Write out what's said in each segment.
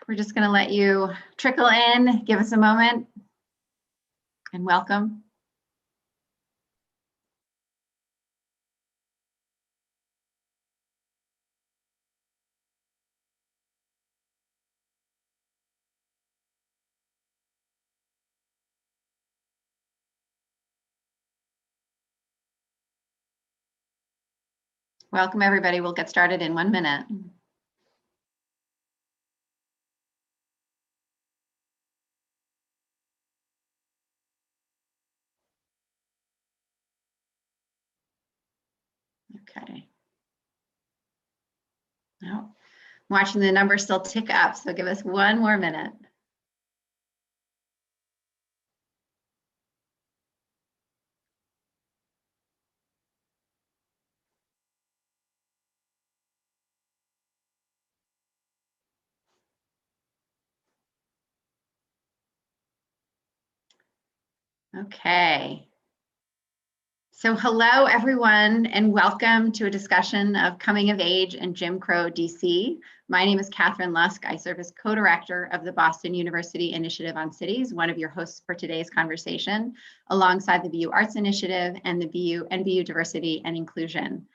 We're just going to let you trickle in, give us a moment, and welcome. Welcome, everybody. We'll get started in 1 minute. Okay. Now, I'm watching the numbers still tick up, so give us 1 more minute. Okay. So hello, everyone, and welcome to a discussion of coming of age and Jim Crow, DC. My name is Catherine Lusk. I serve as co-director of the Boston University Initiative on Cities, one of your hosts for today's conversation, alongside the BU Arts Initiative and the NBU Diversity and Inclusion.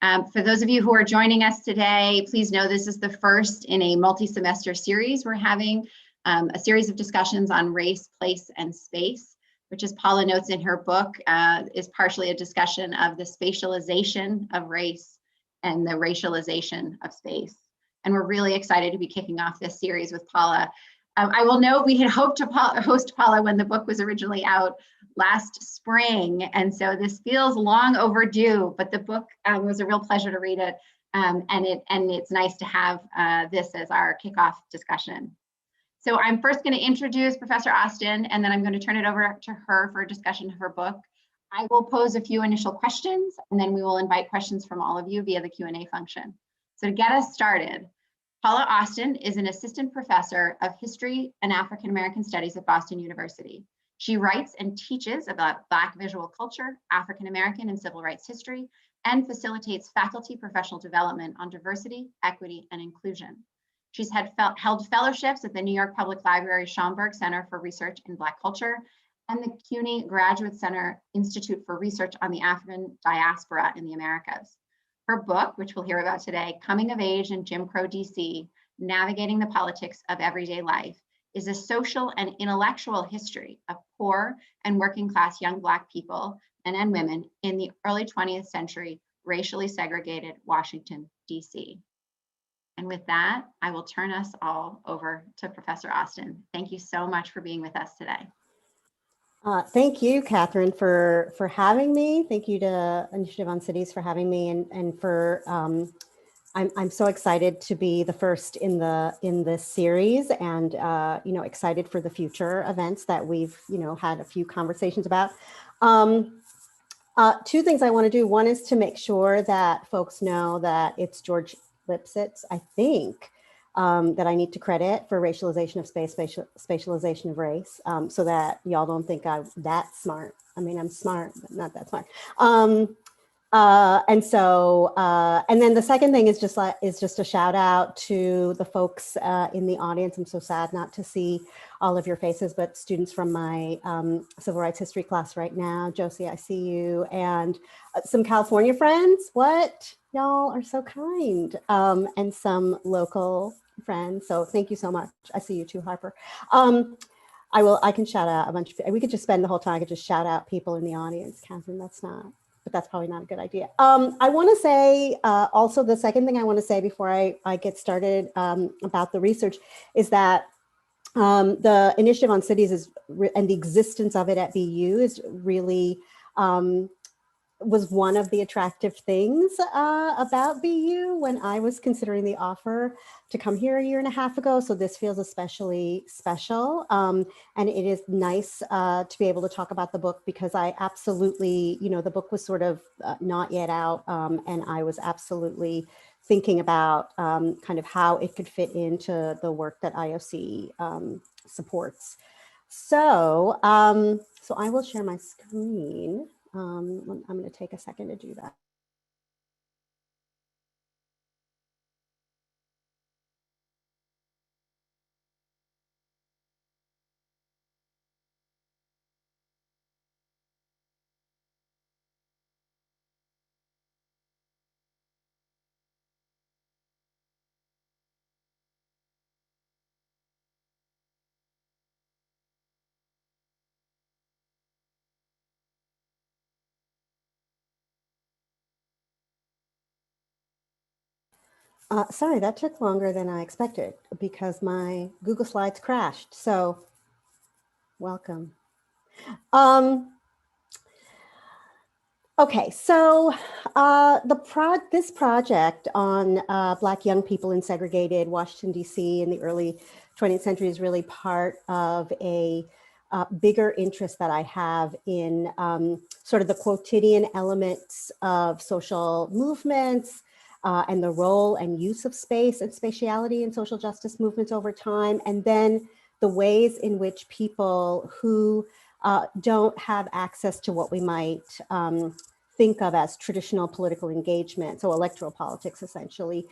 For those of you who are joining us today, please know this is the first in a multi-semester series. We're having a series of discussions on race, place, and space, which, as Paula notes in her book, is partially a discussion of the spatialization of race and the racialization of space. And we're really excited to be kicking off this series with Paula. I will note we had hoped to host Paula when the book was originally out last spring, and so this feels long overdue, but the book was a real pleasure to read it, and it's nice to have this as our kickoff discussion. So I'm first going to introduce Professor Austin, and then I'm going to turn it over to her for a discussion of her book. I will pose a few initial questions, and then we will invite questions from all of you via the Q&A function. So to get us started, Paula Austin is an assistant professor of history and African American studies at Boston University. She writes and teaches about Black visual culture, African American and civil rights history, and facilitates faculty professional development on diversity, equity, and inclusion. She's held fellowships at the New York Public Library Schomburg Center for Research in Black Culture and the CUNY Graduate Center Institute for Research on the African Diaspora in the Americas. Her book, which we'll hear about today, Coming of Age in Jim Crow, DC, Navigating the Politics of Everyday Life, is a social and intellectual history of poor and working class young Black people, men and women, in the early 20th century, racially segregated Washington, DC. And with that, I will turn us all over to Professor Austin. Thank you so much for being with us today. Thank you, Catherine, for having me. Thank you to Initiative on Cities for having me, and for I'm so excited to be the first in this series, and excited for the future events that we've had a few conversations about. Two things I want to do. One is to make sure that folks know that it's George Lipsitz, I think, that I need to credit for racialization of space, spatialization of race, so that y'all don't think I'm that smart. I mean, I'm smart, but not that smart. And then the second thing is just a shout out to the folks in the audience. I'm so sad not to see all of your faces, but students from my civil rights history class right now. Josie, I see you, and some California friends. What? Y'all are so kind, and some local friends. So thank you so much. I see you too, Harper. I can shout out a bunch of, we could just spend the whole time. I could just shout out people in the audience, Catherine. But that's probably not a good idea. I want to say also the second thing I want to say before I get started about the research is that the Initiative on Cities and the existence of it at BU is really was one of the attractive things about BU when I was considering the offer to come here a year and a half ago. So this feels especially special. And it is nice to be able to talk about the book, because I absolutely, the book was sort of not yet out. And I was absolutely thinking about kind of how it could fit into the work that IOC supports. So I will share my screen. I'm going to take a second to do that. Sorry, that took longer than I expected because my Google Slides crashed. So welcome. Okay, so this project on Black young people in segregated Washington, D.C. in the early 20th century is really part of a bigger interest that I have in sort of the quotidian elements of social movements and the role and use of space and spatiality in social justice movements over time, and then the ways in which people who don't have access to what we might think of as traditional political engagement, so electoral politics essentially,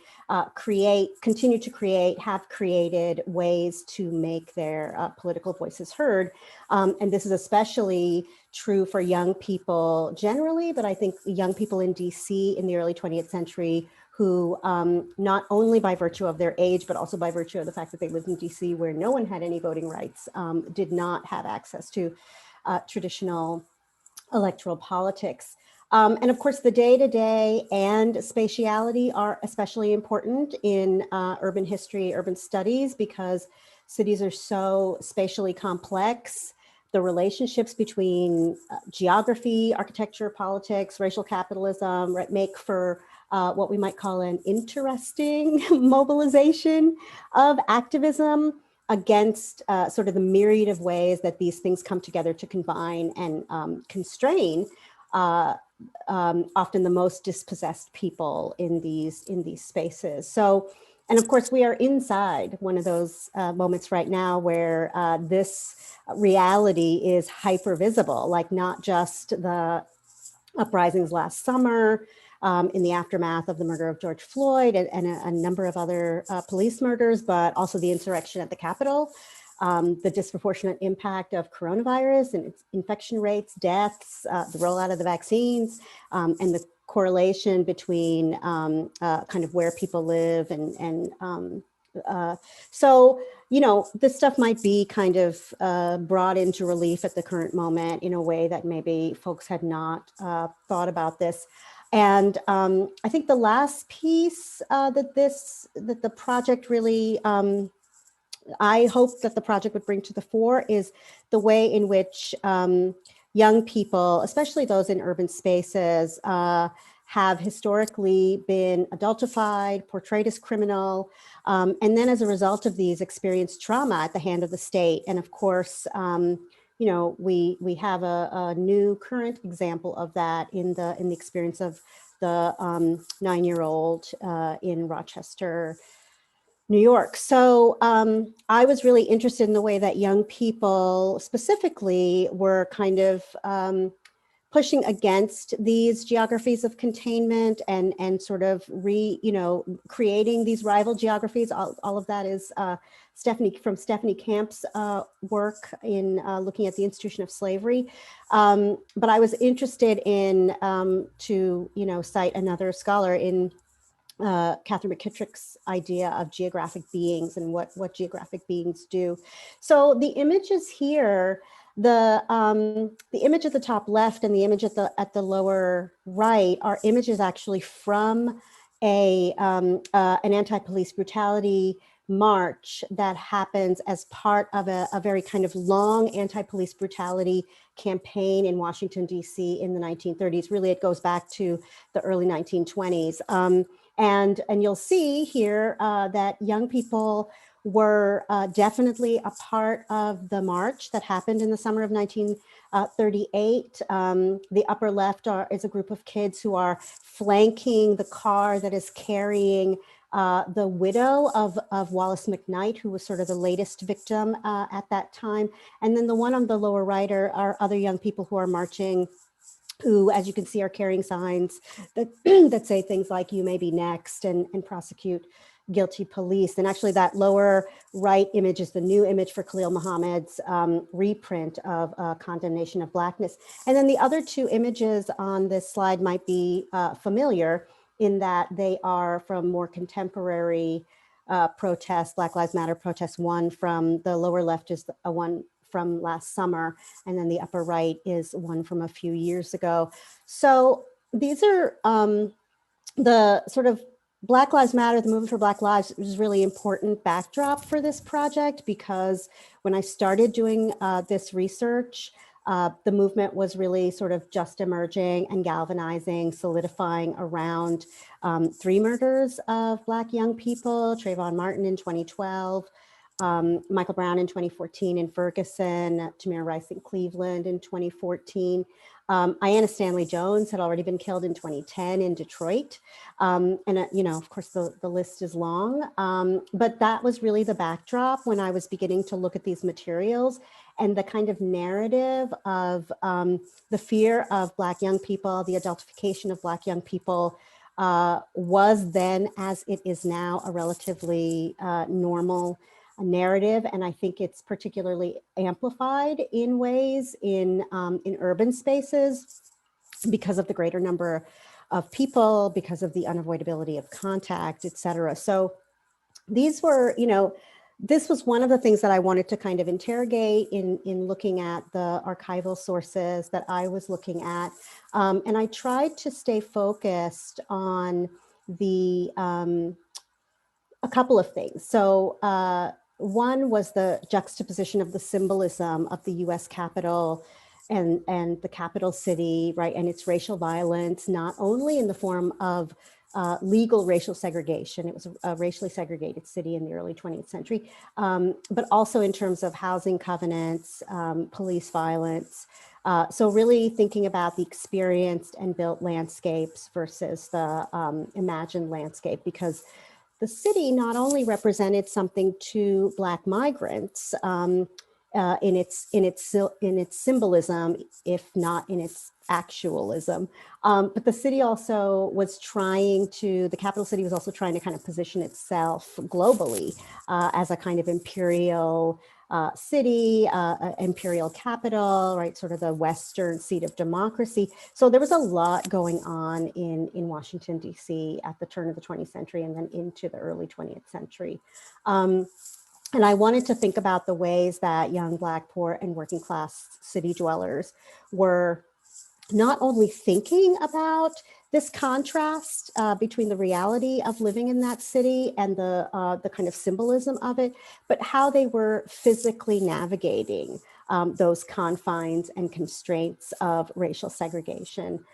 continue to create, have created ways to make their political voices heard. And this is especially true for young people generally, but I think young people in DC in the early 20th century who not only by virtue of their age, but also by virtue of the fact that they lived in DC where no one had any voting rights, did not have access to traditional electoral politics. And of course, the day-to-day and spatiality are especially important in urban history, urban studies, because cities are so spatially complex. The relationships between geography, architecture, politics, racial capitalism, right, make for what we might call an interesting mobilization of activism against sort of the myriad of ways that these things come together to combine and constrain often the most dispossessed people in these spaces. So, and of course we are inside one of those moments right now where this reality is hyper visible, like not just the uprisings last summer, in the aftermath of the murder of George Floyd and a number of other police murders, but also the insurrection at the Capitol, the disproportionate impact of coronavirus and its infection rates, deaths, the rollout of the vaccines, and the correlation between kind of where people live and so, you know, this stuff might be kind of brought into relief at the current moment in a way that maybe folks had not thought about this. And I think the last piece that the project really, I hope that the project would bring to the fore is the way in which young people, especially those in urban spaces, have historically been adultified, portrayed as criminal, and then as a result of these experienced trauma at the hand of the state. And of course, you know, we have a new current example of that in the experience of the 9-year-old in Rochester, New York. So I was really interested in the way that young people specifically were kind of pushing against these geographies of containment and sort of creating these rival geographies. All of that is Stephanie Camp's work in looking at the institution of slavery. But I was interested in to cite another scholar in Catherine McKittrick's idea of geographic beings and what geographic beings do. So the images here, the image at the top left and the image at the lower right are images actually from an anti-police brutality march that happens as part of a very kind of long anti-police brutality campaign in Washington, D.C. in the 1930s. Really, it goes back to the early 1920s. And you'll see here that young people were definitely a part of the march that happened in the summer of 1938. The upper left is a group of kids who are flanking the car that is carrying the widow of Wallace McKnight, who was sort of the latest victim at that time. And then the one on the lower right are other young people who are marching, who, as you can see, are carrying signs that, that say things like, "You may be next," and prosecute guilty police. And actually that lower right image is the new image for Khalil Muhammad's reprint of Condemnation of Blackness. And then the other two images on this slide might be familiar in that they are from more contemporary protests, Black Lives Matter protests. One from the lower left is one from last summer, and then the upper right is one from a few years ago. So these are the sort of Black Lives Matter, the movement for Black Lives, was really important backdrop for this project, because when I started doing this research, the movement was really sort of just emerging and galvanizing, solidifying around 3 murders of Black young people: Trayvon Martin in 2012, Michael Brown in 2014 in Ferguson, Tamir Rice in Cleveland in 2014. Ayanna Stanley Jones had already been killed in 2010 in Detroit. And, you know, of course, the list is long, but that was really the backdrop when I was beginning to look at these materials, and the kind of narrative of the fear of Black young people, the adultification of Black young people, was then, as it is now, a relatively normal narrative. And I think it's particularly amplified in ways in urban spaces because of the greater number of people, because of the unavoidability of contact, et cetera. So these were, you know, this was one of the things that I wanted to kind of interrogate in looking at the archival sources that I was looking at. And I tried to stay focused on the, a couple of things. So one was the juxtaposition of the symbolism of the US Capitol and the capital city, right, and its racial violence, not only in the form of legal racial segregation. It was a racially segregated city in the early 20th century, but also in terms of housing covenants, police violence. So really thinking about the experienced and built landscapes versus the imagined landscape, because the city not only represented something to Black migrants in its symbolism, if not in its actualism, but the city also was trying to, the capital city was also trying to kind of position itself globally as a kind of imperial city, imperial capital, right? Sort of the Western seat of democracy. So there was a lot going on in Washington, D.C. at the turn of the 20th century and then into the early 20th century. And I wanted to think about the ways that young Black, poor, and working class city dwellers were not only thinking about this contrast between the reality of living in that city and the kind of symbolism of it, but how they were physically navigating those confines and constraints of racial segregation.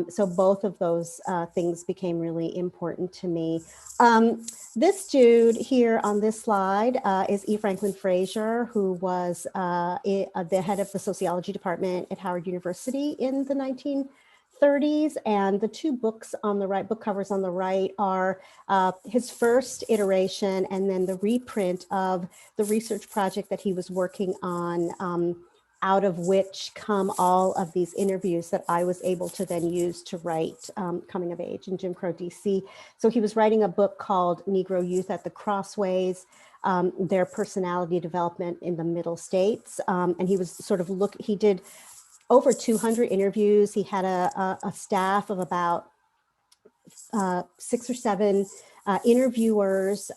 So both of those things became really important to me. This dude here on this slide is E. Franklin Frazier, who was the head of the sociology department at Howard University in the 1930s. And the 2 books on the right, book covers on the right, are his first iteration and then the reprint of the research project that he was working on, out of which come all of these interviews that I was able to then use to write Coming of Age in Jim Crow DC. So he was writing a book called Negro Youth at the Crossways, their personality development in the Middle States. And he was sort of he did over 200 interviews. He had a staff of about 6 or 7 interviewers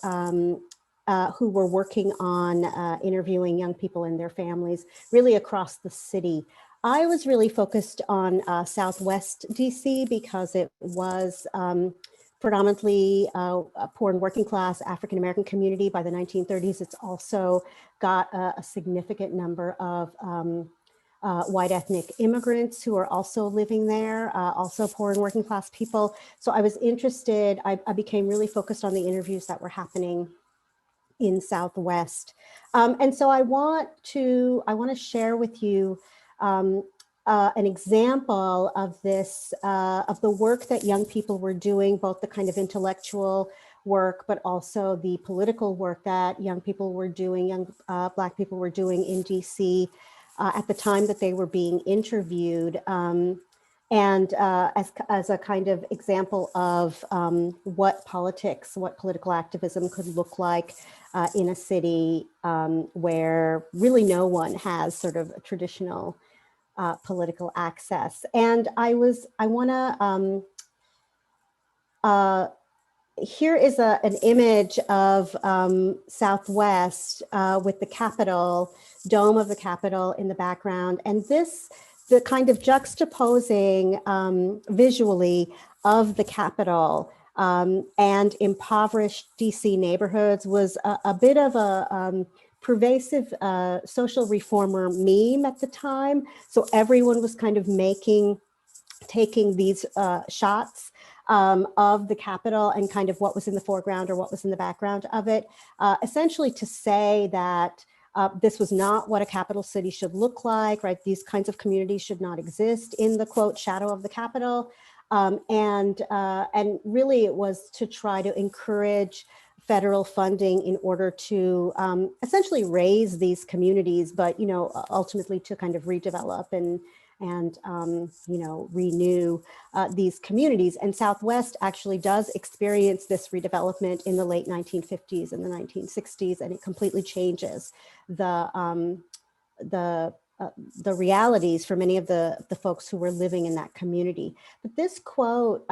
who were working on interviewing young people and their families really across the city. I was really focused on Southwest DC because it was predominantly a poor and working class African-American community by the 1930s. It's also got a significant number of white ethnic immigrants who are also living there, also poor and working class people. So I was interested, I became really focused on the interviews that were happening in Southwest. And so I want to share with you an example of this, of the work that young people were doing, both the kind of intellectual work, but also the political work that young people were doing, young Black people were doing in DC at the time that they were being interviewed. And as a kind of example of what political activism could look like in a city where really no one has sort of a traditional political access. And here is an image of Southwest with the Capitol, dome of the Capitol in the background. And the kind of juxtaposing visually of the Capitol and impoverished DC neighborhoods was a bit of a pervasive social reformer meme at the time. So everyone was kind of taking these shots of the Capitol and kind of what was in the foreground or what was in the background of it, essentially to say that this was not what a capital city should look like, right? These kinds of communities should not exist in the, quote, shadow of the Capitol. And really it was to try to encourage federal funding in order to essentially raise these communities, but, you know, ultimately to kind of redevelop and you know, renew these communities. And Southwest actually does experience this redevelopment in the late 1950s and the 1960s, and it completely changes the realities for many of the folks who were living in that community. But this quote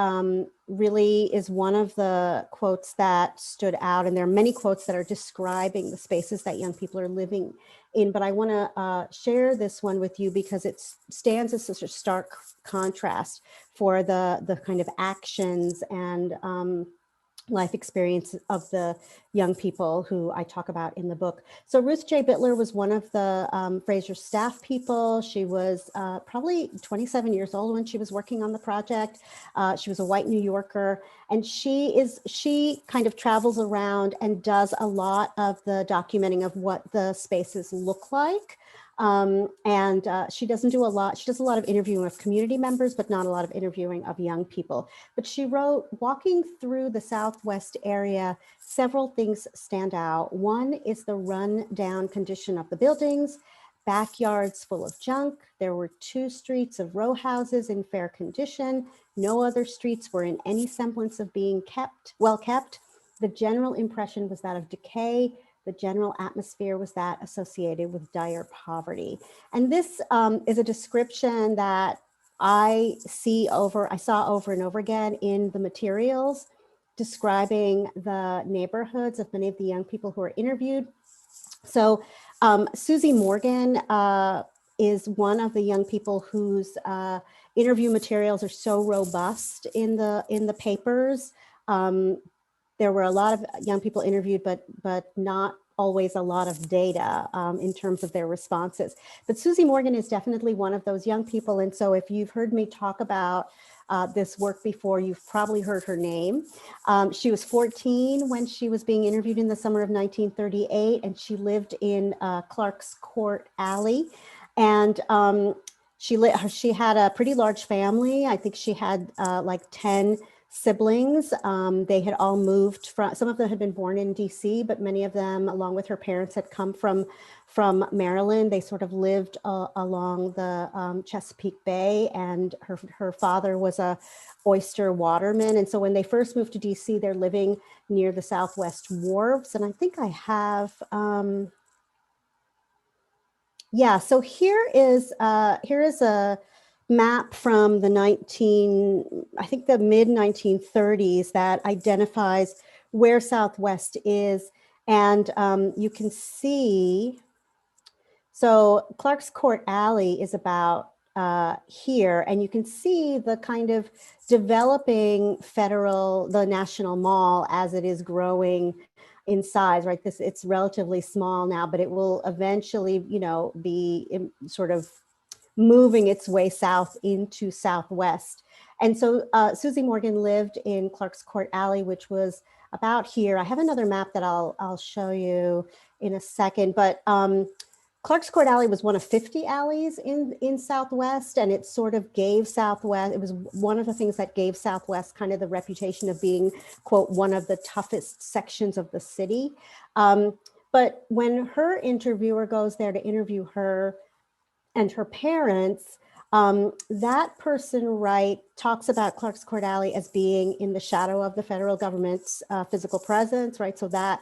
really is one of the quotes that stood out, and there are many quotes that are describing the spaces that young people are living in, but I want to share this one with you because it stands as such a stark contrast for the kind of actions and life experience of the young people who I talk about in the book. So Ruth J. Bittler was one of the Fraser staff people. She was probably 27 years old when she was working on the project. She was a white New Yorker, and she kind of travels around and does a lot of the documenting of what the spaces look like. She doesn't do a lot. She does a lot of interviewing of community members, but not a lot of interviewing of young people. But she wrote, walking through the Southwest area, several things stand out. One is the run down condition of the buildings, backyards full of junk. There were 2 streets of row houses in fair condition. No other streets were in any semblance of being well kept. The general impression was that of decay. The general atmosphere was that associated with dire poverty. And this is a description that I saw over and over again in the materials describing the neighborhoods of many of the young people who are interviewed. So Susie Morgan is one of the young people whose interview materials are so robust in the papers. There were a lot of young people interviewed, but not always a lot of data in terms of their responses. But Susie Morgan is definitely one of those young people. And so if you've heard me talk about this work before, you've probably heard her name. She was 14 when she was being interviewed in the summer of 1938, and she lived in Clark's Court Alley. And she had a pretty large family. I think she had like 10 siblings. They had all moved from, some of them had been born in DC, but many of them, along with her parents, had come from Maryland. They sort of lived along the Chesapeake Bay, and her father was a oyster waterman. And so when they first moved to DC, they're living near the Southwest Wharves. And I think I have, yeah, so here is a map from the mid 1930s that identifies where Southwest is. And you can see, so Clark's Court Alley is about here, and you can see the kind of developing the National Mall as it is growing in size, right? It's relatively small now, but it will eventually, you know, be sort of moving its way south into Southwest. And so Susie Morgan lived in Clark's Court Alley, which was about here. I have another map that I'll show you in a second, but Clark's Court Alley was one of 50 alleys in Southwest, and it sort of gave Southwest, it was one of the things that gave Southwest kind of the reputation of being, quote, one of the toughest sections of the city. But when her interviewer goes there to interview her and her parents, that person, talks about Clark's Court Alley as being in the shadow of the federal government's physical presence, right? So that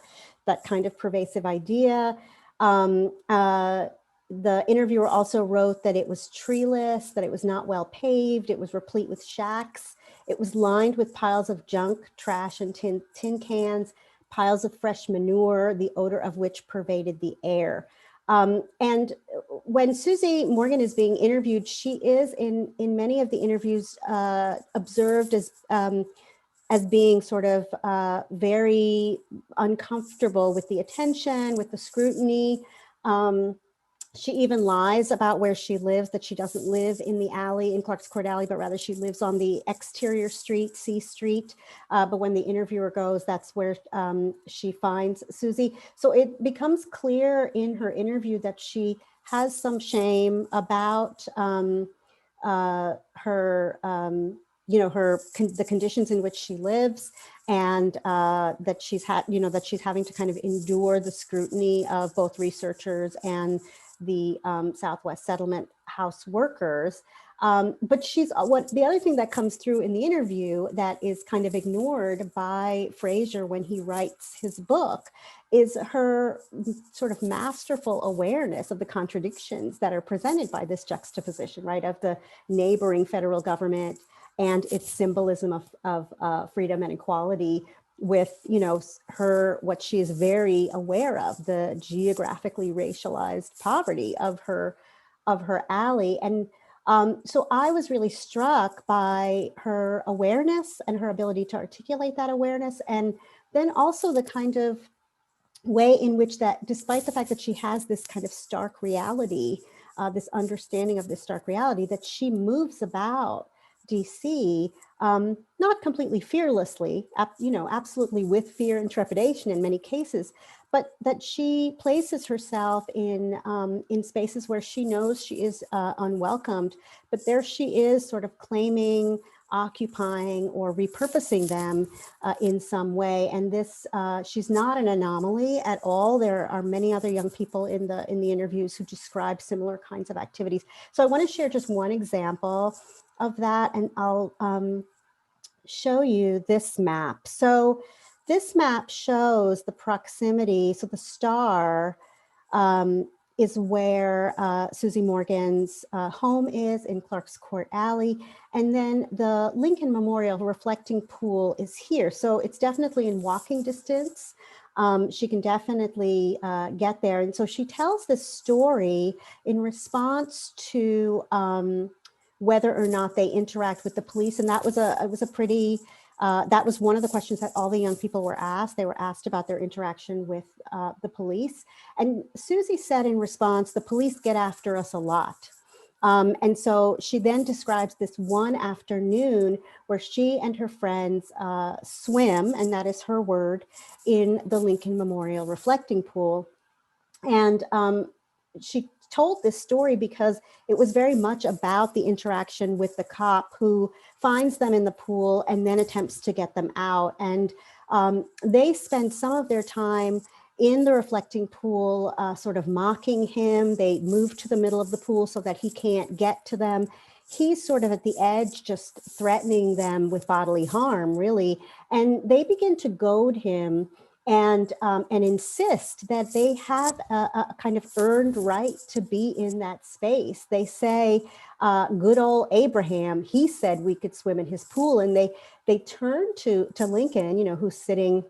kind of pervasive idea. The interviewer also wrote that it was treeless, that it was not well paved, it was replete with shacks, it was lined with piles of junk, trash, and tin cans, piles of fresh manure, the odor of which pervaded the air. And when Susie Morgan is being interviewed, she is in many of the interviews observed as being sort of very uncomfortable with the attention, with the scrutiny. She even lies about where she lives, that she doesn't live in the alley, in Clark's Court Alley, but rather she lives on the exterior street, C Street. But when the interviewer goes, that's where she finds Susie. So it becomes clear in her interview that she has some shame about her, the conditions in which she lives, and that she's that she's having to kind of endure the scrutiny of both researchers and the Southwest Settlement House workers. But the other thing that comes through in the interview that is kind of ignored by Fraser when he writes his book is her sort of masterful awareness of the contradictions that are presented by this juxtaposition, right, of the neighboring federal government and its symbolism of freedom and equality with, what she is very aware of, the geographically racialized poverty of her alley. And so I was really struck by her awareness and her ability to articulate that awareness. And then also the kind of way in which that, despite the fact that she has this kind of stark reality, this understanding of this stark reality, that she moves about DC, not completely fearlessly, absolutely with fear and trepidation in many cases, but that she places herself in spaces where she knows she is unwelcomed, but there she is sort of claiming, occupying, or repurposing them in some way. And this, she's not an anomaly at all. There are many other young people in the interviews who describe similar kinds of activities. So I want to share just one example of that, and I'll show you this map. So this map shows the proximity. So the star is where Susie Morgan's home is in Clark's Court Alley. And then the Lincoln Memorial Reflecting Pool is here. So it's definitely in walking distance. She can definitely get there. And so she tells this story in response to whether or not they interact with the police. And that was that was one of the questions that all the young people were asked. They were asked about their interaction with the police. And Susie said in response, the police get after us a lot. And so she then describes this one afternoon where she and her friends swim, and that is her word, in the Lincoln Memorial Reflecting Pool. And she told this story because it was very much about the interaction with the cop who finds them in the pool and then attempts to get them out. And they spend some of their time in the reflecting pool, sort of mocking him. They move to the middle of the pool so that he can't get to them. He's sort of at the edge, just threatening them with bodily harm, really. And they begin to goad him and insist that they have a kind of earned right to be in that space. They say, good old Abraham, he said we could swim in his pool. And they turn to Lincoln, who's sitting,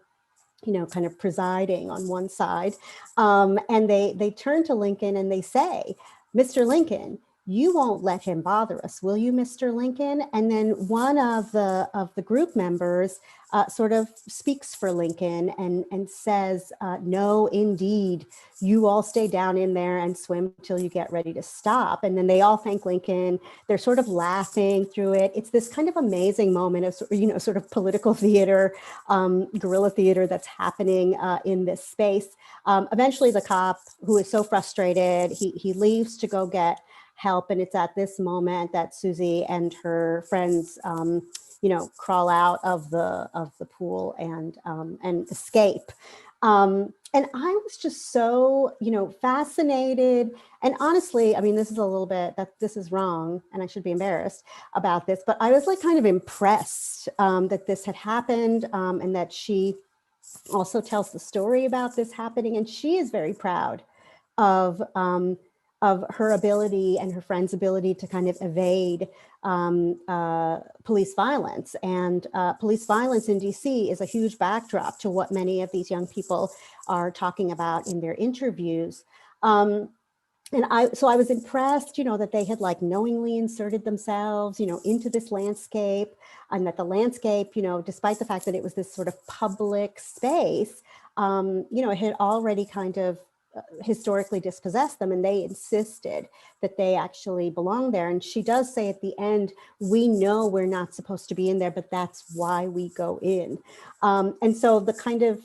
kind of presiding on one side. And they turn to Lincoln and they say, Mr. Lincoln, you won't let him bother us, will you, Mr. Lincoln? And then one of the group members sort of speaks for Lincoln and says, no, indeed, you all stay down in there and swim until you get ready to stop. And then they all thank Lincoln. They're sort of laughing through it. It's this kind of amazing moment of, sort of political theater, guerrilla theater that's happening in this space. Eventually the cop, who is so frustrated, he leaves to go get help. And it's at this moment that Susie and her friends, crawl out of the pool and escape. And I was just so, fascinated. And honestly, I mean, this is a little bit, this is wrong, and I should be embarrassed about this, but I was like kind of impressed that this had happened, and that she also tells the story about this happening. And she is very proud of her ability and her friend's ability to kind of evade police violence. And police violence in DC is a huge backdrop to what many of these young people are talking about in their interviews. so I was impressed, that they had like knowingly inserted themselves, into this landscape, and that the landscape, despite the fact that it was this sort of public space, it had already kind of historically dispossessed them, and they insisted that they actually belong there. And she does say at the end, we know we're not supposed to be in there, but that's why we go in. And so the kind of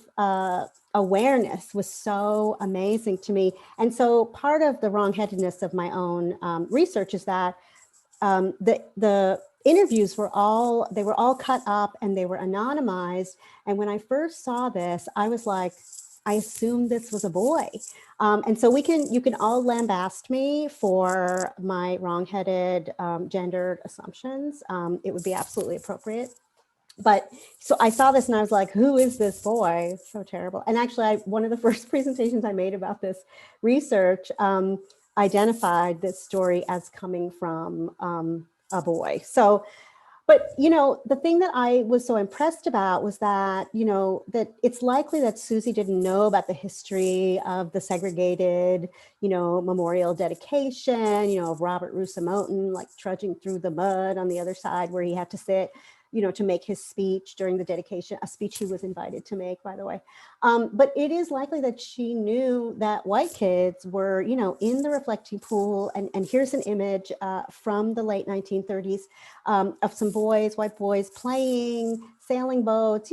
awareness was so amazing to me. And so part of the wrongheadedness of my own research is that the interviews were all cut up and they were anonymized. And when I first saw this, I was like, I assumed this was a boy. And so you can all lambast me for my wrongheaded gendered assumptions. It would be absolutely appropriate. But so I saw this and I was like, who is this boy? It's so terrible. And actually, one of the first presentations I made about this research identified this story as coming from a boy. So, but, the thing that I was so impressed about was that, that it's likely that Susie didn't know about the history of the segregated, memorial dedication, of Robert Russo-Moton, like trudging through the mud on the other side where he had to sit, to make his speech during the dedication, a speech he was invited to make, by the way. But it is likely that she knew that white kids were, in the reflecting pool. And here's an image from the late 1930s of some boys, white boys playing, sailing boats,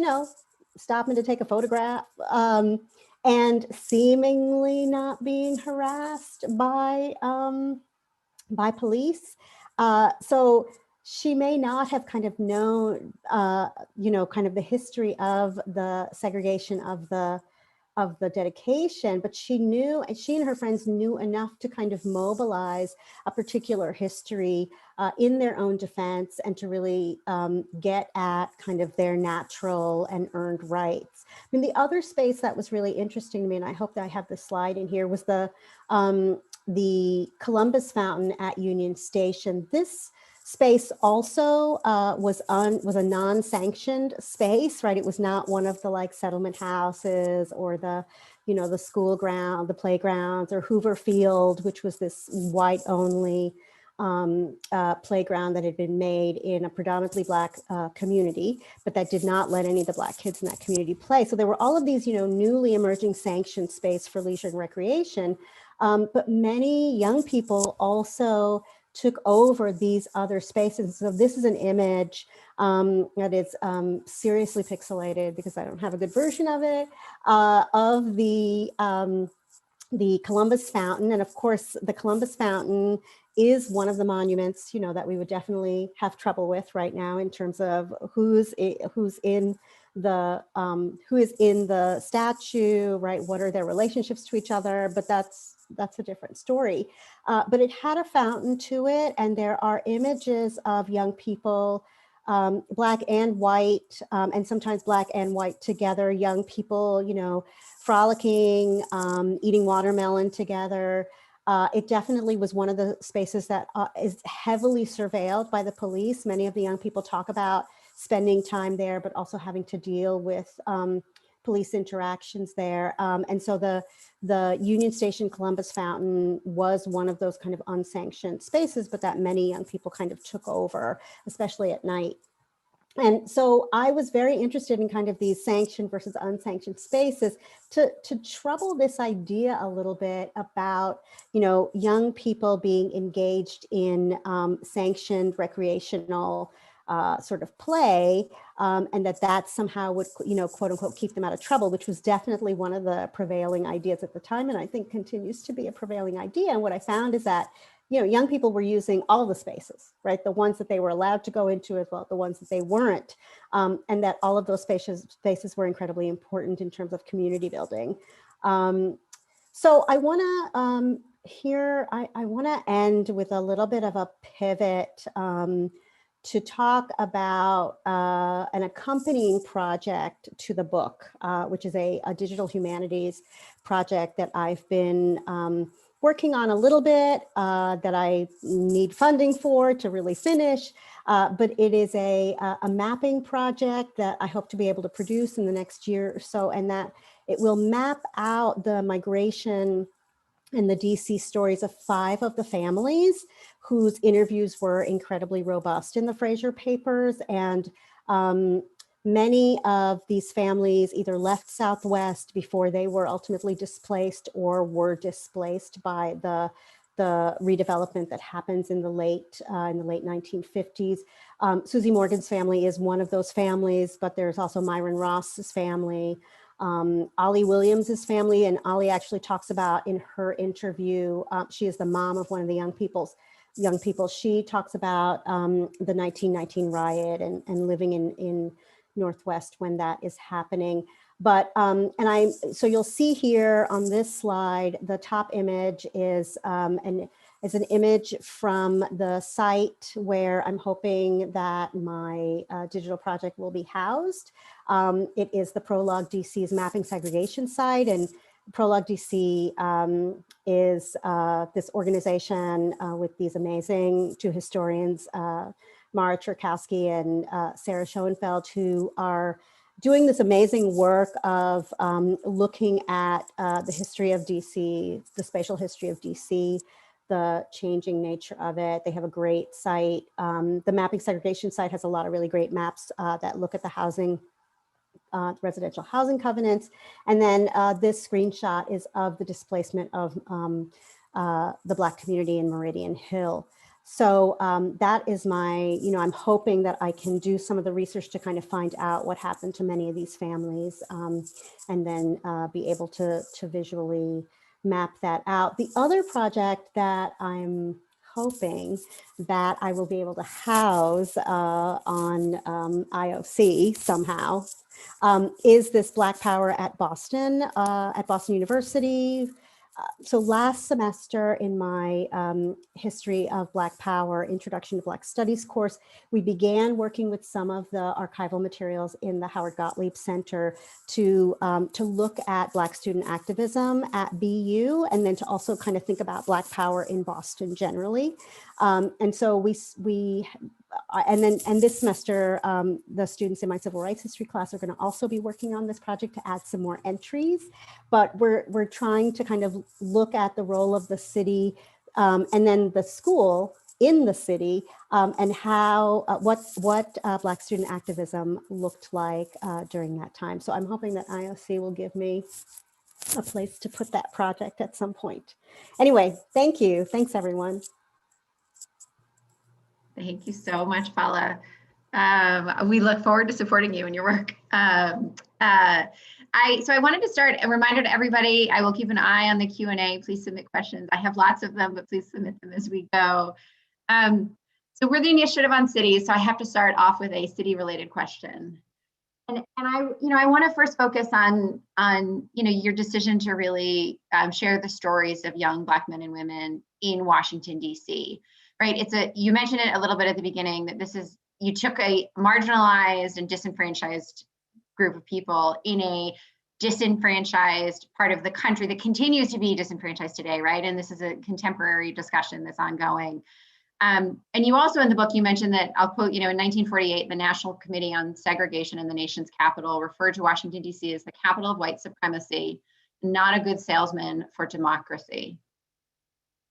stopping to take a photograph and seemingly not being harassed by police. So she may not have kind of known, kind of the history of the segregation of the dedication, but she knew, and she and her friends knew enough to kind of mobilize a particular history in their own defense and to really get at kind of their natural and earned rights. I mean, the other space that was really interesting to me, and I hope that I have the slide in here, was the Columbus Fountain at Union Station. This space also was a non-sanctioned space, right? It was not one of the like settlement houses or the, the school ground, the playgrounds, or Hoover Field, which was this white only playground that had been made in a predominantly Black community, but that did not let any of the Black kids in that community play. So there were all of these, newly emerging sanctioned space for leisure and recreation. But many young people also took over these other spaces. So this is an image that is seriously pixelated because I don't have a good version of it, of the Columbus Fountain. And of course, the Columbus Fountain is one of the monuments, that we would definitely have trouble with right now in terms of who is in the statue, right? What are their relationships to each other? But that's a different story. But it had a fountain to it, and there are images of young people, Black and white, and sometimes Black and white together, young people, frolicking, eating watermelon together. It definitely was one of the spaces that is heavily surveilled by the police. Many of the young people talk about spending time there, but also having to deal with police interactions there. And so the Union Station Columbus Fountain was one of those kind of unsanctioned spaces, but that many young people kind of took over, especially at night. And so I was very interested in kind of these sanctioned versus unsanctioned spaces to trouble this idea a little bit about, young people being engaged in sanctioned recreational sort of play, and that somehow would, quote unquote, keep them out of trouble, which was definitely one of the prevailing ideas at the time, and I think continues to be a prevailing idea. And what I found is that, young people were using all the spaces, right? The ones that they were allowed to go into as well, the ones that they weren't, and that all of those spaces were incredibly important in terms of community building. So I want to I want to end with a little bit of a pivot to talk about an accompanying project to the book, which is a digital humanities project that I've been working on a little bit, that I need funding for to really finish, but it is a mapping project that I hope to be able to produce in the next year or so, and that it will map out the migration and the DC stories of 5 of the families whose interviews were incredibly robust in the Fraser Papers. And many of these families either left Southwest before they were ultimately displaced or were displaced by the redevelopment that happens in the late 1950s. Susie Morgan's family is one of those families, but there's also Myron Ross's family, Ollie Williams's family, and Ollie actually talks about in her interview, she is the mom of one of the young people. She talks about the 1919 riot and living in Northwest when that is happening. But, so you'll see here on this slide, the top image is an image from the site where I'm hoping that my digital project will be housed. It is the Prologue DC's mapping segregation site, and Prologue DC is this organization with these amazing 2 historians, Mara Cherkowski and Sarah Schoenfeld, who are doing this amazing work of looking at the history of DC, the spatial history of DC, the changing nature of it. They have a great site. The mapping segregation site has a lot of really great maps that look at the housing, residential housing covenants. And then this screenshot is of the displacement of the Black community in Meridian Hill. So that is my, I'm hoping that I can do some of the research to kind of find out what happened to many of these families, and then be able to visually map that out. The other project that I'm hoping that I will be able to house on IOC somehow is this Black Power at Boston University. So last semester in my History of Black Power, Introduction to Black Studies course, we began working with some of the archival materials in the Howard Gottlieb Center to look at Black student activism at BU, and then to also kind of think about Black Power in Boston generally. And so and this semester, the students in my civil rights history class are going to also be working on this project to add some more entries. But we're trying to kind of look at the role of the city and then the school in the city, and how what Black student activism looked like during that time. So I'm hoping that IOC will give me a place to put that project at some point. Anyway, thank you. Thanks, everyone. Thank you so much, Paula. We look forward to supporting you in your work. So I wanted to start a reminder to everybody. I will keep an eye on the Q&A. Please submit questions. I have lots of them, but please submit them as we go. So we're the initiative on cities, so I have to start off with a city-related question. And I want to first focus on your decision to really share the stories of young Black men and women in Washington, D.C. Right? You mentioned it a little bit at the beginning that you took a marginalized and disenfranchised group of people in a disenfranchised part of the country that continues to be disenfranchised today, right? And this is a contemporary discussion that's ongoing. And you also in the book, you mentioned that, I'll quote, in 1948, the National Committee on Segregation in the nation's capital referred to Washington, D.C. as the capital of white supremacy, not a good salesman for democracy.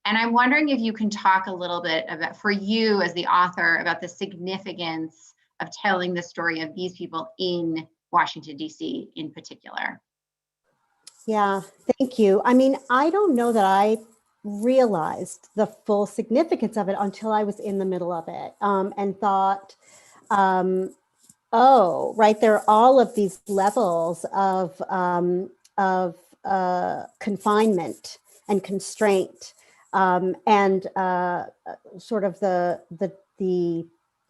And I'm wondering if you can talk a little bit about, for you as the author, about the significance of telling the story of these people in Washington, D.C. in particular. Yeah, thank you. I mean, I don't know that I realized the full significance of it until I was in the middle of it, and thought, oh, right, there are all of these levels of confinement and constraint. And sort of the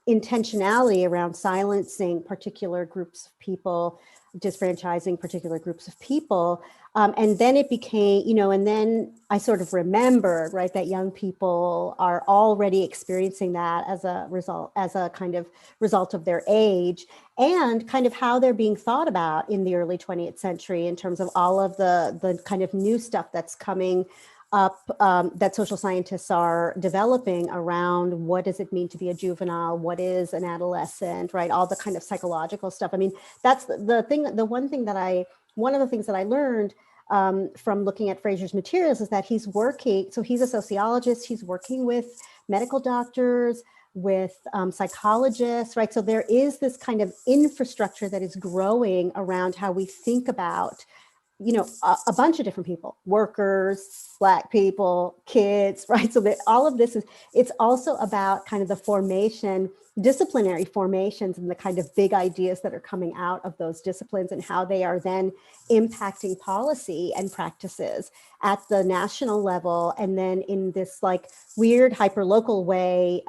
intentionality around silencing particular groups of people, disfranchising particular groups of people. And then it became, and then I sort of remembered, right, that young people are already experiencing that as a kind of result of their age, and kind of how they're being thought about in the early 20th century in terms of all of the kind of new stuff that's coming up, that social scientists are developing around what does it mean to be a juvenile, what is an adolescent, right? All the kind of psychological stuff. I mean, that's one of the things that I learned from looking at Fraser's materials is that he's working, so he's a sociologist, he's working with medical doctors, with psychologists, right? So there is this kind of infrastructure that is growing around how we think about, a bunch of different people, workers, Black people, kids, right? So that all of this it's also about kind of the formation, disciplinary formations and the kind of big ideas that are coming out of those disciplines and how they are then impacting policy and practices at the national level. And then in this like weird hyperlocal way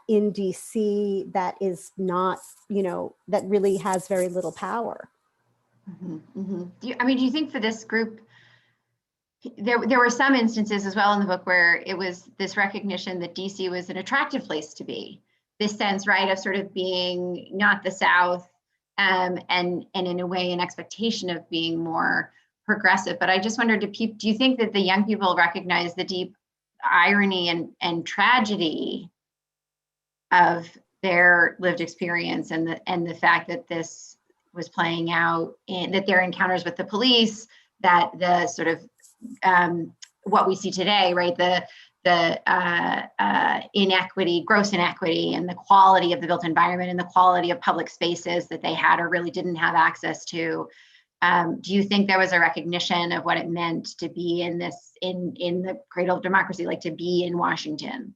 in DC that is not, that really has very little power. Do you think for this group, there were some instances as well in the book where it was this recognition that DC was an attractive place to be, this sense, right, of sort of being not the South, and in a way an expectation of being more progressive. But I just wondered, do you think that the young people recognize the deep irony and tragedy of their lived experience and the fact that this was playing out in that their encounters with the police, that the sort of what we see today, right? The inequity, gross inequity, and the quality of the built environment and the quality of public spaces that they had or really didn't have access to. Do you think there was a recognition of what it meant to be in the cradle of democracy, like to be in Washington?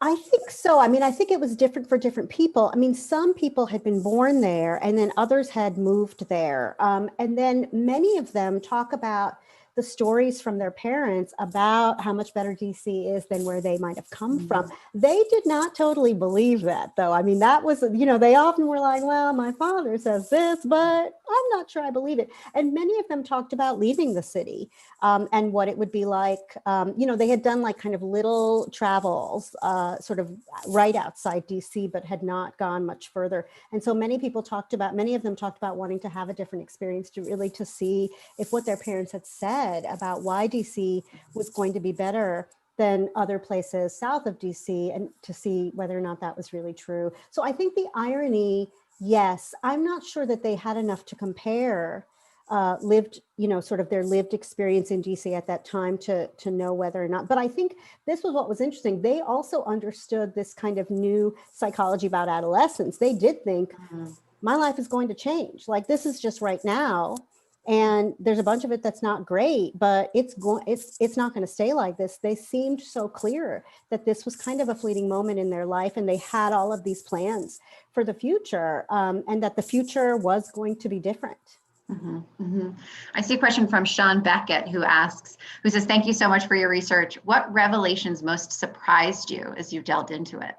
I think so. I mean, I think it was different for different people. I mean, some people had been born there and then others had moved there. And then many of them talk about the stories from their parents about how much better DC is than where they might have come from. They did not totally believe that, though. I mean, that was, they often were like, well, my father says this, but I'm not sure I believe it. And many of them talked about leaving the city and what it would be like. They had done like kind of little travels sort of right outside DC, but had not gone much further. And so many of them talked about wanting to have a different experience to see if what their parents had said about why DC was going to be better than other places south of DC, and to see whether or not that was really true. So I think the irony, yes, I'm not sure that they had enough to compare sort of their lived experience in DC at that time to know whether or not, but I think this was what was interesting. They also understood this kind of new psychology about adolescence. They did think, my life is going to change. Like, this is just right now. And there's a bunch of it that's not great, but it's not going to stay like this. They seemed so clear that this was kind of a fleeting moment in their life, and they had all of these plans for the future, and that the future was going to be different. I see a question from Sean Beckett who says, thank you so much for your research. What revelations most surprised you as you delved into it?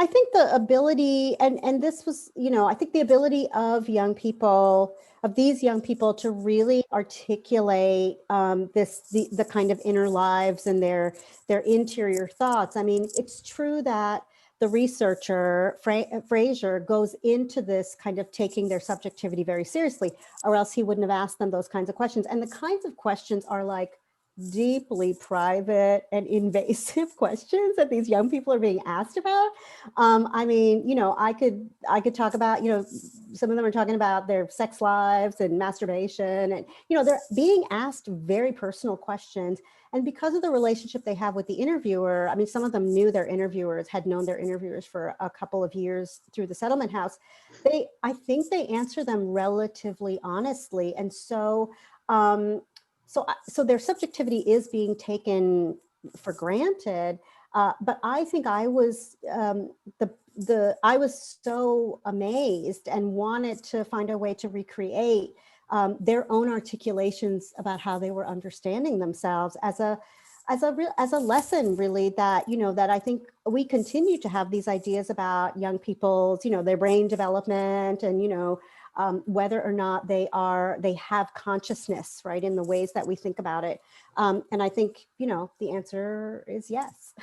I think the ability, and this was, I think the ability of these young people to really articulate the kind of inner lives and their interior thoughts. I mean, it's true that the researcher, Fraser, goes into this kind of taking their subjectivity very seriously, or else he wouldn't have asked them those kinds of questions. And the kinds of questions are like deeply private and invasive questions that these young people are being asked about. I mean, I could talk about, some of them are talking about their sex lives and masturbation, and, they're being asked very personal questions. And because of the relationship they have with the interviewer, I mean, some of them had known their interviewers for a couple of years through the settlement house. I think they answer them relatively honestly. And so, so their subjectivity is being taken for granted, but I think I was I was so amazed and wanted to find a way to recreate their own articulations about how they were understanding themselves as a lesson, really, that that I think we continue to have these ideas about young people's their brain development and whether or not they have consciousness, right, in the ways that we think about it. And I think, the answer is yes.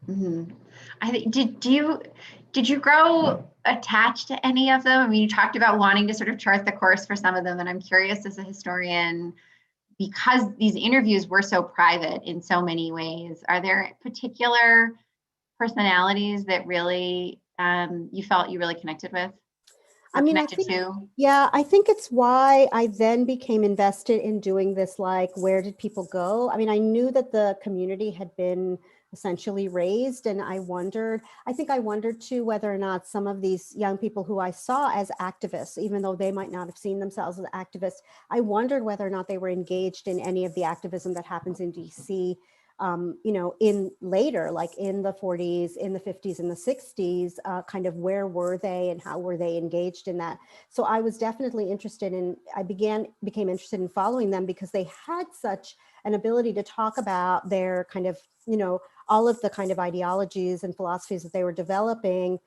I think, did you grow attached to any of them? I mean, you talked about wanting to sort of chart the course for some of them, and I'm curious as a historian, because these interviews were so private in so many ways, are there particular personalities that really you felt you really connected with or I mean, I connected think, to? yeah, I think it's why I then became invested in doing this, like, where did people go? I mean, I knew that the community had been essentially raised, and I think I wondered too whether or not some of these young people who I saw as activists, even though they might not have seen themselves as activists, I wondered whether or not they were engaged in any of the activism that happens in DC, you know, in later, like in the 40s, in the 50s, and the 60s, kind of where were they and how were they engaged in that? So I was definitely interested in, became interested in following them because they had such an ability to talk about their kind of, you know, all of the kind of ideologies and philosophies that they were developing,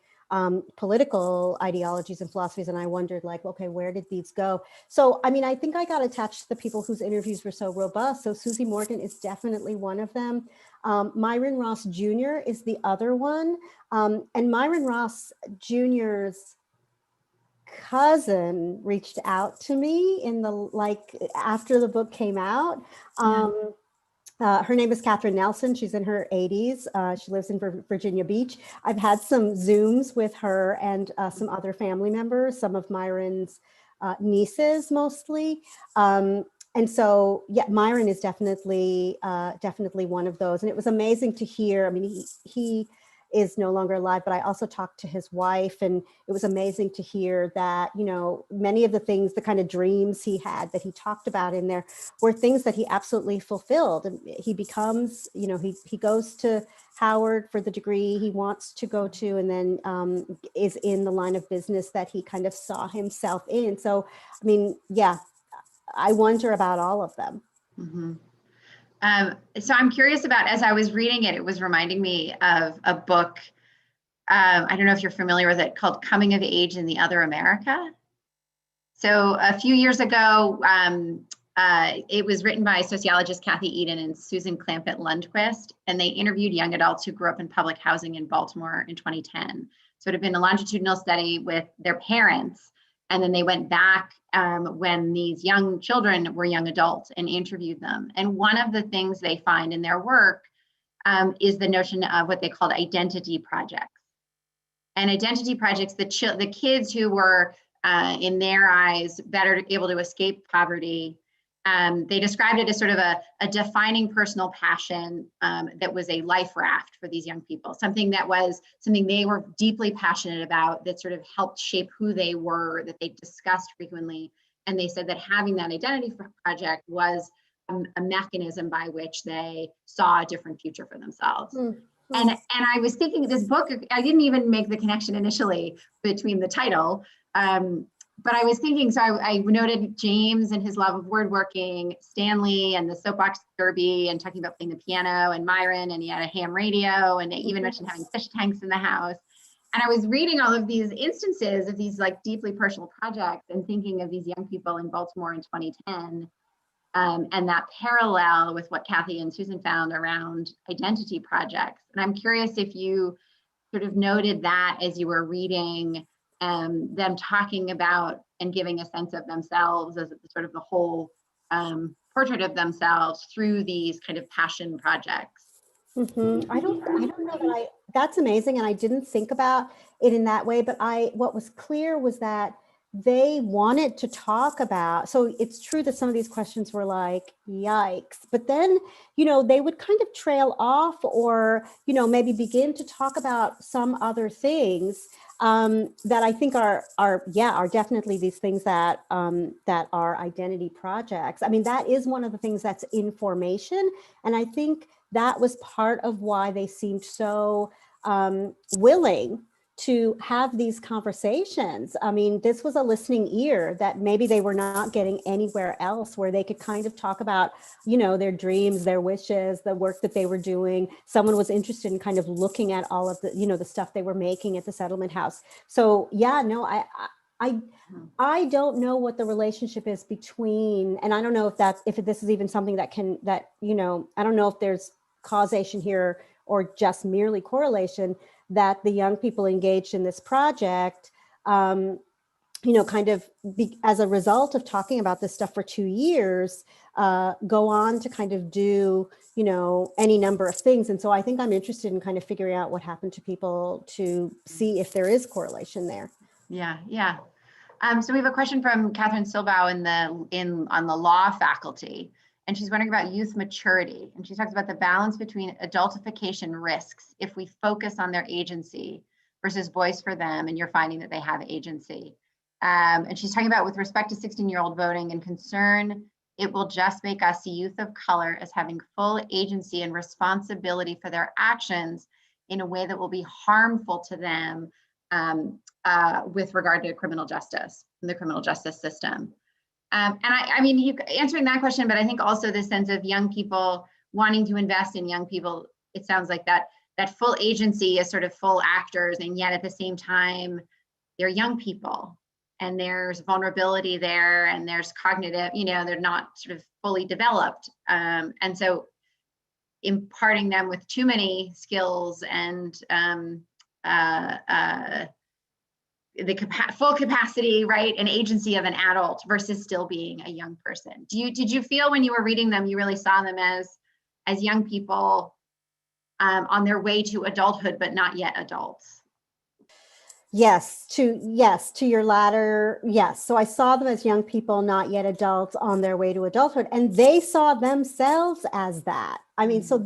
political ideologies and philosophies. And I wondered, like, okay, where did these go? So, I mean, I think I got attached to the people whose interviews were so robust. So Susie Morgan is definitely one of them. Myron Ross Jr. is the other one. And Myron Ross Jr.'s cousin reached out to me in the, like, after the book came out. Her name is Catherine Nelson. She's in her 80s. She lives in Virginia Beach. I've had some Zooms with her and some other family members, some of Myron's nieces mostly. And so, yeah, Myron is definitely one of those. And it was amazing to hear. I mean, he is no longer alive, but I also talked to his wife, and it was amazing to hear that, you know, many of the things, the kind of dreams he had that he talked about in there were things that he absolutely fulfilled. And he becomes, you know, he goes to Howard for the degree he wants to go to, and then is in the line of business that he kind of saw himself in. So, I mean, yeah, I wonder about all of them. Mm-hmm. So I'm curious about, as I was reading it, it was reminding me of a book, I don't know if you're familiar with it, called Coming of Age in the Other America. So a few years ago, it was written by sociologist Kathy Eden and Susan Clampett Lundquist, and they interviewed young adults who grew up in public housing in Baltimore in 2010. So it had been a longitudinal study with their parents, and then they went back when these young children were young adults and interviewed them. And one of the things they find in their work is the notion of what they called identity projects. And identity projects, the kids who were, in their eyes, better able to escape poverty, they described it as sort of a defining personal passion that was a life raft for these young people, something they were deeply passionate about, that sort of helped shape who they were, that they discussed frequently. And they said that having that identity project was a mechanism by which they saw a different future for themselves. Mm-hmm. And I was thinking, this book, I didn't even make the connection initially between the title, but I was thinking, so I noted James and his love of word working, Stanley and the soapbox derby, and talking about playing the piano, and Myron, and he had a ham radio, and they even mentioned having fish tanks in the house. And I was reading all of these instances of these, like, deeply personal projects, and thinking of these young people in Baltimore in 2010, and that parallel with what Kathy and Susan found around identity projects. And I'm curious if you sort of noted that as you were reading them talking about and giving a sense of themselves as sort of the whole portrait of themselves through these kind of passion projects. Mm-hmm. I don't know that that's amazing. And I didn't think about it in that way, but what was clear was that they wanted to talk about, so it's true that some of these questions were like, yikes, but then, you know, they would kind of trail off, or, you know, maybe begin to talk about some other things that I think are definitely these things that are identity projects. I mean, that is one of the things that's in formation. And I think that was part of why they seemed so willing to have these conversations. I mean, this was a listening ear that maybe they were not getting anywhere else, where they could kind of talk about, you know, their dreams, their wishes, the work that they were doing. Someone was interested in kind of looking at all of the, you know, the stuff they were making at the settlement house. So yeah, no, I don't know what the relationship is between, and I don't know if this is even something that you know, I don't know if there's causation here or just merely correlation, that the young people engaged in this project kind of as a result of talking about this stuff for 2 years, go on to kind of do, any number of things. And so I think I'm interested in kind of figuring out what happened to people to see if there is correlation there. Yeah, yeah. So we have a question from Catherine Silbau on the law faculty, and she's wondering about youth maturity. And she talks about the balance between adultification risks if we focus on their agency versus voice for them, and you're finding that they have agency. And she's talking about with respect to 16-year-old voting and concern, it will just make us see youth of color as having full agency and responsibility for their actions in a way that will be harmful to them with regard to criminal justice and the criminal justice system. And I mean, you answering that question, but I think also this sense of young people wanting to invest in young people, it sounds like that full agency is sort of full actors, and yet at the same time, they're young people and there's vulnerability there and there's cognitive, they're not sort of fully developed. And so imparting them with too many skills and the full capacity, right, and agency of an adult versus still being a young person. Did you feel when you were reading them, you really saw them as young people on their way to adulthood, but not yet adults? Yes, to your latter, yes. So I saw them as young people, not yet adults, on their way to adulthood, and they saw themselves as that. I mean, so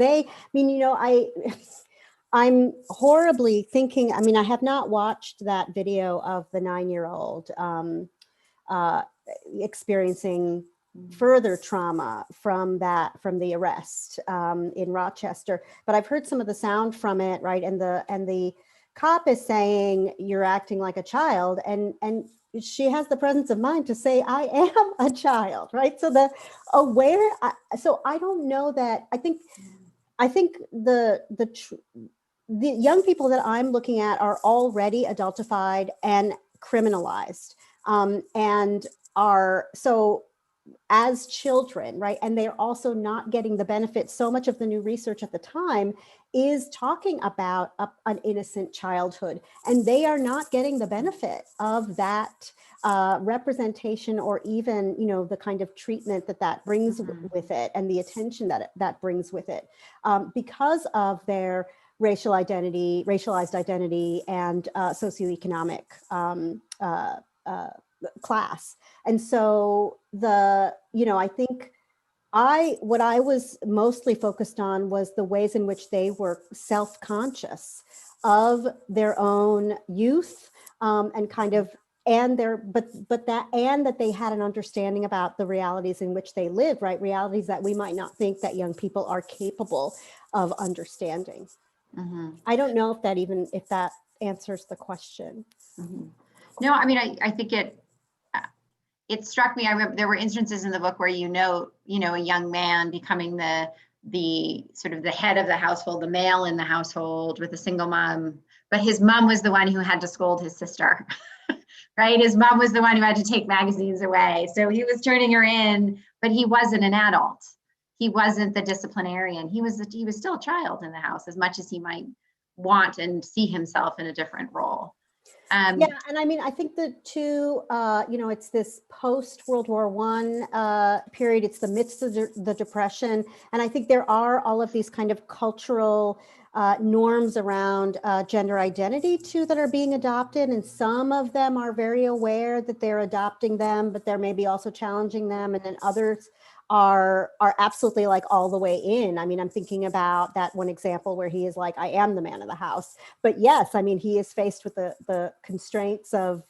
I'm horribly thinking, I have not watched that video of the 9-year-old experiencing further trauma from the arrest in Rochester, but I've heard some of the sound from it, right? And the cop is saying, you're acting like a child, and she has the presence of mind to say, I am a child, right? So so I don't know that, I think the young people that I'm looking at are already adultified and criminalized, and are so as children, right? And they're also not getting the benefit. So much of the new research at the time is talking about an innocent childhood, and they are not getting the benefit of that representation, or even, the kind of treatment that brings with it, and the attention that brings with it, because of their racialized identity, and socioeconomic class. And so I think what I was mostly focused on was the ways in which they were self-conscious of their own youth, and kind of, and that they had an understanding about the realities in which they live, right? Realities that we might not think that young people are capable of understanding. Mm-hmm. I don't know if that answers the question. Mm-hmm. No, I think it struck me. I remember there were instances in the book where a young man becoming the sort of the head of the household, the male in the household with a single mom, but his mom was the one who had to scold his sister, right? His mom was the one who had to take magazines away. So he was turning her in, but he wasn't an adult. He wasn't the disciplinarian. He was still a child in the house, as much as he might want and see himself in a different role. Yeah, and I think the two, it's this post-World War I period. It's the midst of the Depression. And I think there are all of these kind of cultural norms around gender identity too that are being adopted. And some of them are very aware that they're adopting them, but they're maybe also challenging them. And then others are absolutely like all the way in. I'm thinking about that one example where he is like, I am the man of the house. But yes, he is faced with the constraints of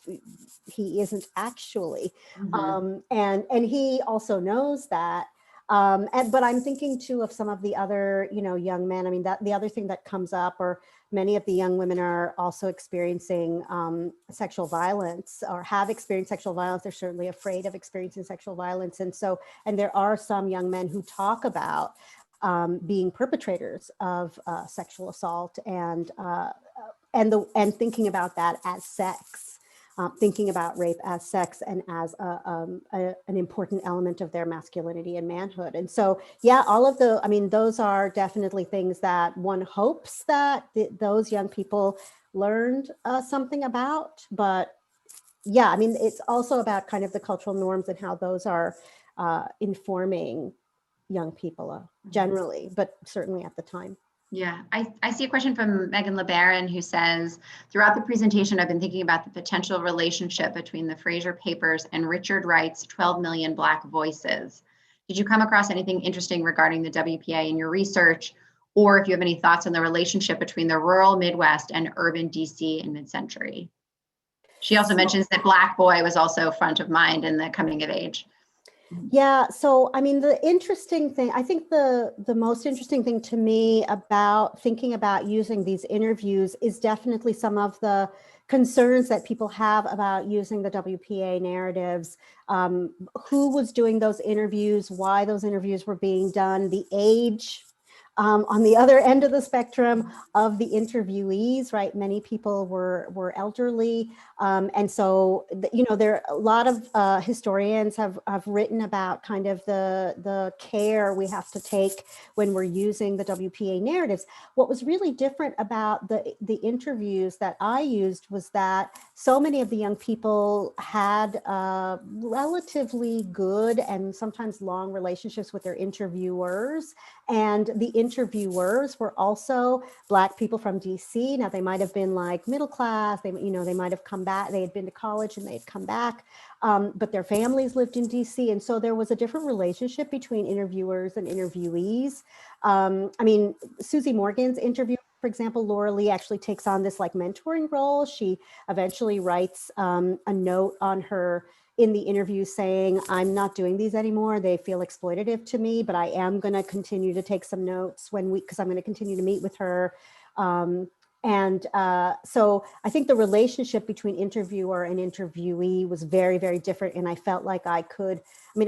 he isn't actually. Mm-hmm. And he also knows that. But I'm thinking too of some of the other, young men. That the other thing that comes up, or many of the young women are also experiencing sexual violence, or have experienced sexual violence. They're certainly afraid of experiencing sexual violence. And there are some young men who talk about being perpetrators of sexual assault, and thinking about that as sex. Thinking about rape as sex and as an important element of their masculinity and manhood. And so, yeah, all of those are definitely things that one hopes that those young people learned something about, but yeah, I mean, it's also about kind of the cultural norms and how those are informing young people generally, but certainly at the time. Yeah, I see a question from Megan LeBaron who says, throughout the presentation, I've been thinking about the potential relationship between the Fraser Papers and Richard Wright's 12 Million Black Voices. Did you come across anything interesting regarding the WPA in your research? Or if you have any thoughts on the relationship between the rural Midwest and urban DC in mid-century? She also mentions that Black Boy was also front of mind in the coming of age. Yeah, so I mean, the interesting thing, I think the most interesting thing to me about thinking about using these interviews is definitely some of the concerns that people have about using the WPA narratives, who was doing those interviews, why those interviews were being done, the age on the other end of the spectrum of the interviewees, right? Many people were elderly. And so, you know, there a lot of historians have written about kind of the care we have to take when we're using the WPA narratives. What was really different about the interviews that I used was that so many of the young people had relatively good and sometimes long relationships with their interviewers. And the interviewers were also Black people from DC. Now they might have been like middle class, they might have come back, they had been to college and they had come back, but their families lived in DC. And so there was a different relationship between interviewers and interviewees. I mean, Susie Morgan's interview, for example, Laura Lee actually takes on this like mentoring role. She eventually writes a note on her in the interview saying, I'm not doing these anymore. They feel exploitative to me, but I am going to continue to take some notes because I'm going to continue to meet with her. So I think the relationship between interviewer and interviewee was very, very different. And I felt like I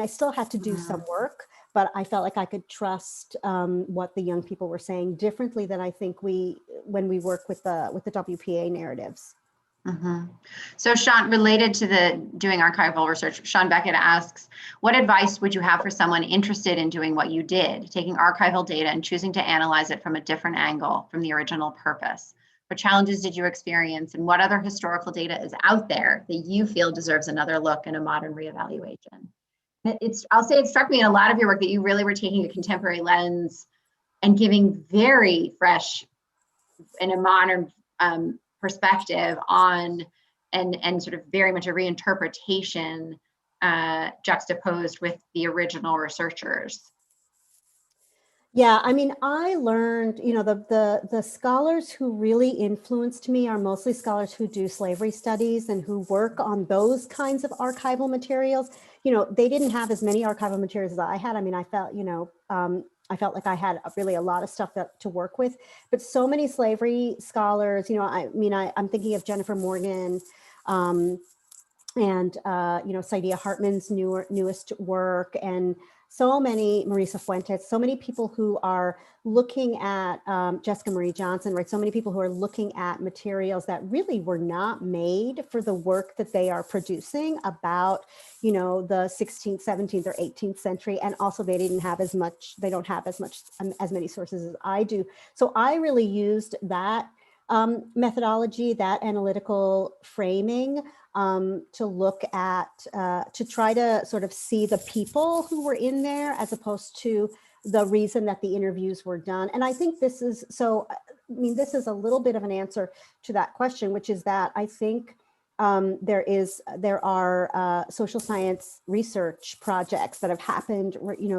still had to do some work, but I felt like I could trust what the young people were saying differently than I think when we work with the WPA narratives. Mm-hmm. So Sean, related to doing archival research, Sean Beckett asks, what advice would you have for someone interested in doing what you did, taking archival data and choosing to analyze it from a different angle from the original purpose? What challenges did you experience, and what other historical data is out there that you feel deserves another look and a modern reevaluation? I'll say it struck me in a lot of your work that you really were taking a contemporary lens and giving very fresh and a modern perspective on and sort of very much a reinterpretation juxtaposed with the original researchers. Yeah, I mean, I learned, the scholars who really influenced me are mostly scholars who do slavery studies and who work on those kinds of archival materials. They didn't have as many archival materials as I had. I mean, I felt, I felt like I had really a lot of stuff to work with, but so many slavery scholars, I'm thinking of Jennifer Morgan and, Saidiya Hartman's newest work, and so many, Marisa Fuentes, so many people who are looking at Jessica Marie Johnson, right? So many people who are looking at materials that really were not made for the work that they are producing about, the 16th, 17th, or 18th century. And also they don't have as many sources as I do. So I really used that methodology, that analytical framing to look at, to try to sort of see the people who were in there as opposed to the reason that the interviews were done. And I think this is a little bit of an answer to that question, which is that I think there are social science research projects that have happened,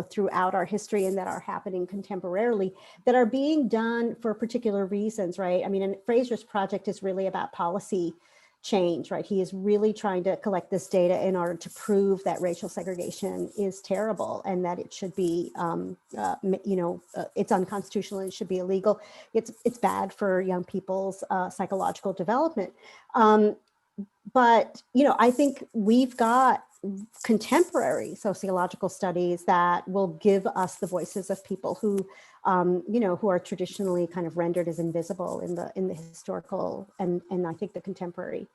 throughout our history and that are happening contemporarily that are being done for particular reasons, right? I mean, and Fraser's project is really about policy change, right? He is really trying to collect this data in order to prove that racial segregation is terrible and that it should be, it's unconstitutional and it should be illegal. It's bad for young people's psychological development. But, I think we've got contemporary sociological studies that will give us the voices of people who, who are traditionally kind of rendered as invisible in the historical and I think the contemporary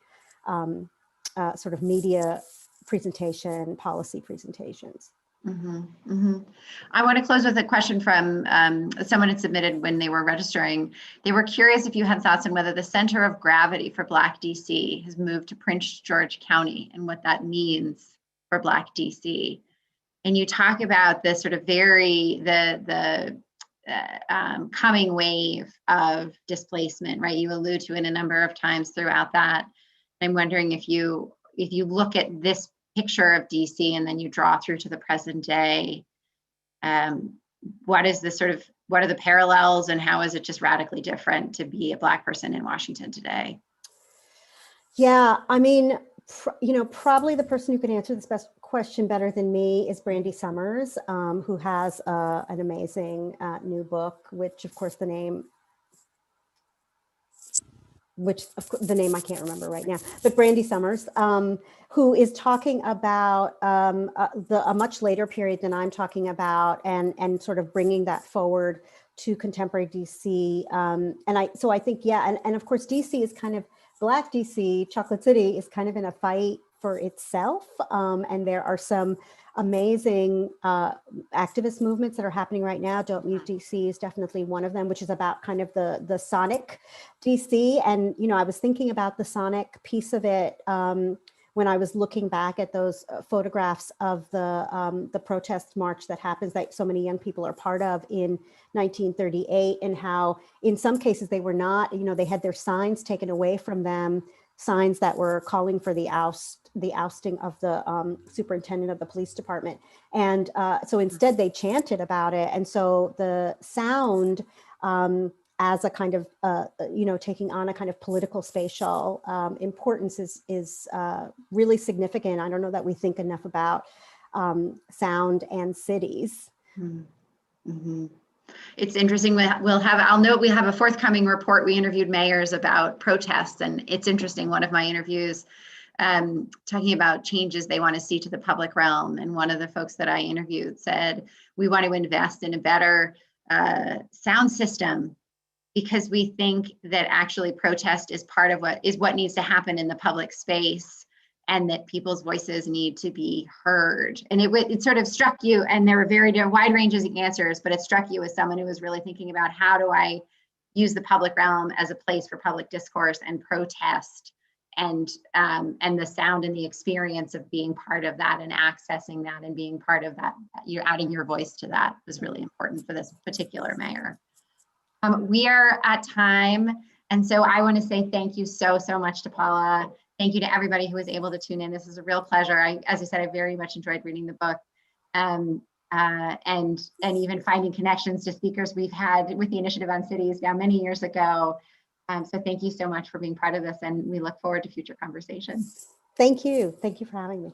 sort of media presentation, policy presentations. I want to close with a question from someone had submitted when they were registering. They were curious if you had thoughts on whether the center of gravity for Black DC has moved to Prince George County and what that means for Black DC. And you talk about the sort of coming wave of displacement, right? You allude to it a number of times throughout that. I'm wondering if you look at this picture of DC and then you draw through to the present day, what are the parallels and how is it just radically different to be a Black person in Washington today? Yeah, I mean, probably the person who can answer this question better than me is Brandy Summers, who has an amazing new book, which of course the name I can't remember right now, but Brandy Summers, who is talking about a much later period than I'm talking about, and sort of bringing that forward to contemporary DC. So I think, yeah, and of course DC is kind of, Black DC, Chocolate City, is kind of in a fight for itself, and there are some amazing activist movements that are happening right now. Don't Mute DC is definitely one of them, which is about kind of the sonic DC. And, I was thinking about the sonic piece of it when I was looking back at those photographs of the protest march that happens, that so many young people are part of in 1938, and how in some cases they were not, they had their signs taken away from them, signs that were calling for the ousting of the superintendent of the police department. And so instead they chanted about it. And so the sound as a kind of, taking on a kind of political spatial importance is really significant. I don't know that we think enough about sound and cities. It's interesting. I'll note we have a forthcoming report. We interviewed mayors about protests, and it's interesting. One of my interviews talking about changes they want to see to the public realm. And one of the folks that I interviewed said, we want to invest in a better sound system, because we think that actually protest is part of what needs to happen in the public space, and that people's voices need to be heard. And it sort of struck you, and there were wide ranges of answers, but it struck you as someone who was really thinking about, how do I use the public realm as a place for public discourse and protest, and the sound and the experience of being part of that and accessing that and being part of that, you're adding your voice to that was really important for this particular mayor. We are at time, and so I want to say thank you so much to Paula. Thank you to everybody who was able to tune in. This is a real pleasure. As I said, I very much enjoyed reading the book, and even finding connections to speakers we've had with the Initiative on Cities now many years ago. So thank you so much for being part of this, and we look forward to future conversations. Thank you. Thank you for having me.